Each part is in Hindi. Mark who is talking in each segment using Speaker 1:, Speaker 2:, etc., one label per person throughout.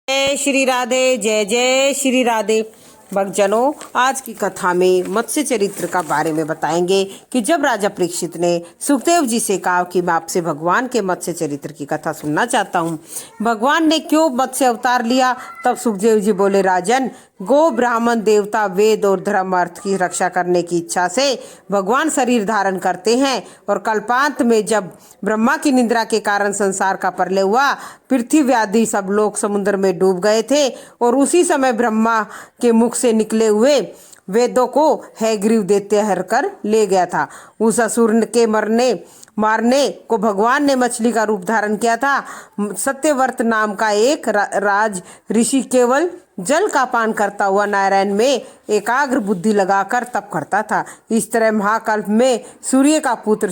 Speaker 1: जय श्री राधे, जय जय श्री राधे। भक्तजनों, आज की कथा में मत्स्य चरित्र का बारे में बताएंगे कि जब राजा परीक्षित ने सुखदेव जी से कहा कि मैं आपसे भगवान के मत्स्य चरित्र की कथा सुनना चाहता हूँ, भगवान ने क्यों मत्स्य अवतार लिया, तब सुखदेव जी बोले, राजन, गो ब्राह्मण देवता वेद और धर्म अर्थ की रक्षा करने की इच्छा से भगवान शरीर धारण करते हैं और कल्पांत में जब ब्रह्मा की निद्रा के कारण संसार का प्रलय हुआ, पृथ्वी आदि सब लोग समुद्र में डूब गए थे और उसी समय ब्रह्मा के मुख से निकले हुए वेदों को हैग्रीव देते हर कर ले गया था। उस असुर के मारने को भगवान ने मछली का रूप धारण किया था। सत्यव्रत नाम का एक राज ऋषि केवल जल का पान करता हुआ नारायण में एकाग्र बुद्धि लगाकर तप करता था। इस तरह महाकल्प में सूर्य का पुत्र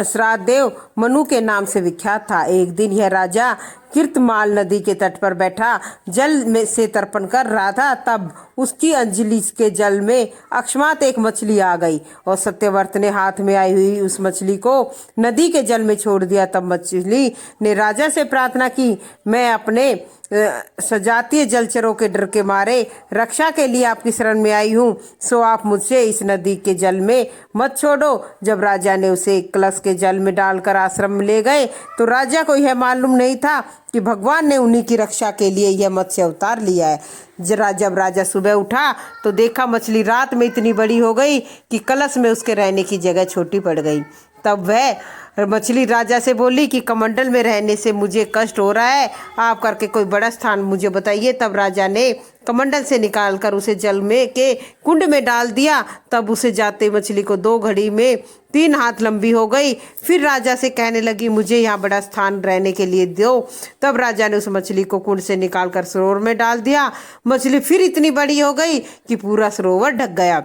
Speaker 1: श्राद्धदेव मनु के नाम से विख्यात था। एक दिन यह राजा कीर्तमाल नदी के तट पर बैठा जल में से तर्पण कर रहा था, तब उसकी अंजलि के जल में अकस्मात एक मछली आ गई और सत्यव्रत ने हाथ में आई हुई उस मछली को नदी के जल में छोड़ दिया। तब मछली ने राजा से प्रार्थना की, मैं अपने सजातीय जलचरों के डर के मारे रक्षा के लिए आपकी शरण में आई हूँ, सो आप मुझसे इस नदी के जल में मत छोड़ो। जब राजा ने उसे एक कलश के जल में डालकर आश्रम में ले गए तो राजा को यह मालूम नहीं था कि भगवान ने उन्हीं की रक्षा के लिए यह मत्स्य अवतार लिया है। जब राजा सुबह उठा तो देखा मछली रात में इतनी बड़ी हो गई कि कलश में उसके रहने की जगह छोटी पड़ गई। तब वह मछली राजा से बोली कि कमंडल में रहने से मुझे कष्ट हो रहा है, आप करके कोई बड़ा स्थान मुझे बताइए। तब राजा ने कमंडल से निकालकर उसे जल में के कुंड में डाल दिया। तब उसे जाते मछली को 2 घड़ी में 3 हाथ लंबी हो गई। फिर राजा से कहने लगी, मुझे यहाँ बड़ा स्थान रहने के लिए दो। तब राजा ने उस मछली को कुंड से निकालकर सरोवर में डाल दिया। मछली फिर इतनी बड़ी हो गई कि पूरा सरोवर ढक गया।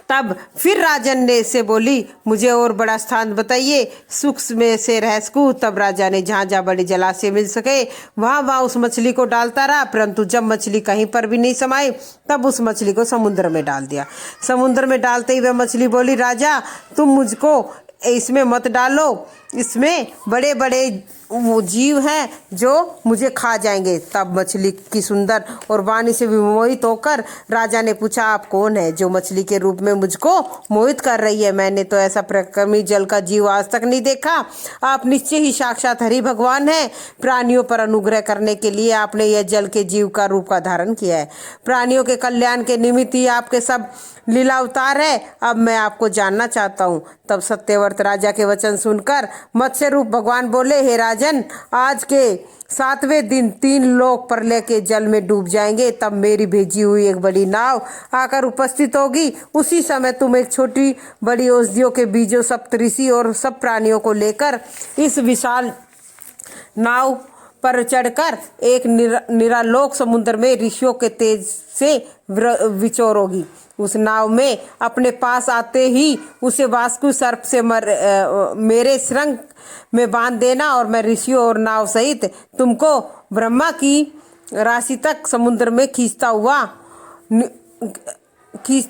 Speaker 1: तब फिर राजन ने से बोली, मुझे और बड़ा स्थान बताइए, सुख में से रह सकूं। तब राजा ने जहाँ जहाँ बड़ी जलाशय मिल सके वहाँ उस मछली को डालता रहा, परंतु जब मछली कहीं पर भी नहीं समाई तब उस मछली को समुद्र में डाल दिया। समुद्र में डालते ही वह मछली बोली, राजा, तुम मुझको इसमें मत डालो, इसमें बड़े बड़े वो जीव हैं जो मुझे खा जाएंगे। तब मछली की सुंदर और वाणी से विमोहित होकर राजा ने पूछा, आप कौन है जो मछली के रूप में मुझको मोहित कर रही है? मैंने तो ऐसा प्रक्रमी जल का जीव आज तक नहीं देखा। आप निश्चय ही साक्षात हरि भगवान हैं। प्राणियों पर अनुग्रह करने के लिए आपने यह जल के जीव का रूप का धारण किया है। प्राणियों के कल्याण के निमित्त ही आपके सब लीला अवतार है। अब मैं आपको जानना चाहता हूँ। तब सत्यव्रत राजा के वचन सुनकर मत्स्य रूप भगवान बोले, हे राजन, आज के 7वें दिन 3 लोग प्रलय के जल में डूब जाएंगे। तब मेरी भेजी हुई एक बड़ी नाव आकर उपस्थित होगी। उसी समय तुम एक छोटी बड़ी औषधियों के बीजों, सप्तऋषि और सब प्राणियों को लेकर इस विशाल नाव पर चढ़कर एक निरालोक समुद्र में ऋषियों के तेज से विचरोगी। उस नाव में अपने पास आते ही उसे वासुकि सर्प से मेरे श्रृंग में बांध देना और मैं ऋषियों और नाव सहित तुमको ब्रह्मा की राशि तक समुद्र में खींचता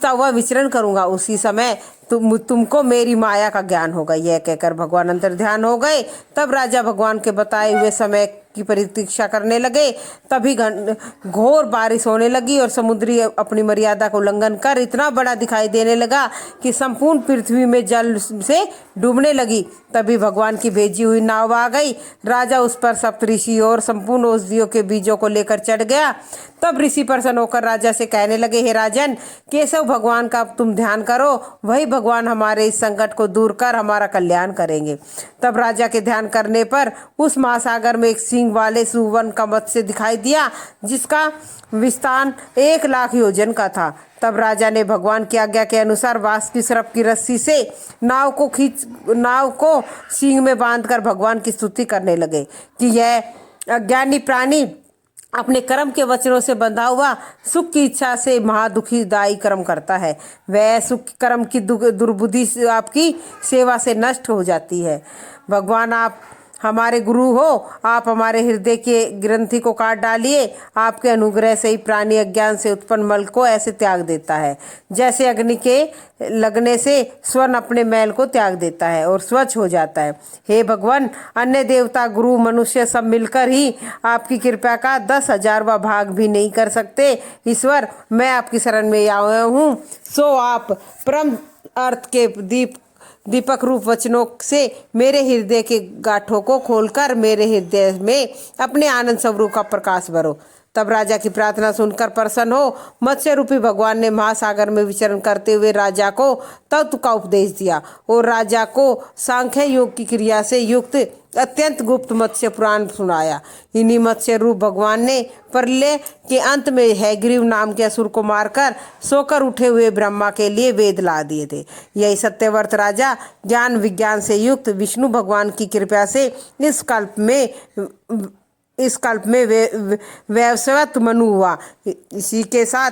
Speaker 1: हुआ विचरण करूंगा। उसी समय तुमको मेरी माया का ज्ञान होगा। यह कहकर भगवान अंतर ध्यान हो गए। तब राजा भगवान के बताए हुए समय की प्रतीक्षा करने लगे। तभी घोर बारिश होने लगी और समुद्री अपनी मर्यादा को उल्लंघन कर इतना बड़ा दिखाई देने लगा कि संपूर्ण पृथ्वी में जल से डूबने लगी। तभी भगवान की भेजी हुई नाव आ गई। राजा उस पर सप्तऋषि और संपूर्ण औषधियों के बीजों को लेकर चढ़ गया। तब ऋषि प्रसन्न होकर राजा से कहने लगे, हे राजन, केशव भगवान का तुम ध्यान करो, वही भगवान हमारे इस संकट को दूर कर हमारा कल्याण करेंगे। तब राजा के ध्यान करने पर उस महासागर में एक सिंह वाले सुवर्ण का मत्स्य दिखाई दिया, जिसका विस्तार 1 लाख योजन का था। तब राजा ने भगवान की आज्ञा के अनुसार वासुकि सर्प की रस्सी से नाव को सिंह में बांधकर भगवान की स्तुति करने लगे कि यह अज्ञानी प्राणी अपने कर्म के वचनों से बंधा हुआ सुख की इच्छा से महादुखीदायी कर्म करता है। वह सुख कर्म की दुर्बुद्धि से आपकी सेवा से नष्ट हो जाती है। भगवान आप हमारे गुरु हो, आप हमारे हृदय के ग्रंथि को काट डालिए। आपके अनुग्रह से ही प्राणी अज्ञान से उत्पन्न मल को ऐसे त्याग देता है जैसे अग्नि के लगने से स्वर्ण अपने मैल को त्याग देता है और स्वच्छ हो जाता है। हे भगवान, अन्य देवता, गुरु, मनुष्य सब मिलकर ही आपकी कृपा का 10,000वां भाग भी नहीं कर सकते। ईश्वर, मैं आपकी शरण में आया हूँ, सो आप परम अर्थ के दीपक रूप वचनों से मेरे हृदय के गांठों को खोलकर मेरे हृदय में अपने आनंद स्वरूप का प्रकाश भरो। तब राजा की प्रार्थना सुनकर प्रसन्न हो मत्स्य रूपी भगवान ने महासागर में विचरण करते हुए राजा को तत्व का उपदेश दिया और राजा को सांख्य योग की क्रिया से युक्त अत्यंत गुप्त मत्स्य पुराण सुनाया। इन्हीं मत्स्य रूप भगवान ने प्रलय के अंत में हैग्रीव नाम के असुर को मारकर सोकर उठे हुए ब्रह्मा के लिए वेद ला दिए थे। यही सत्यव्रत राजा ज्ञान विज्ञान से युक्त विष्णु भगवान की कृपा से इस कल्प में वैवस्वत मनु हुआ। इसी के साथ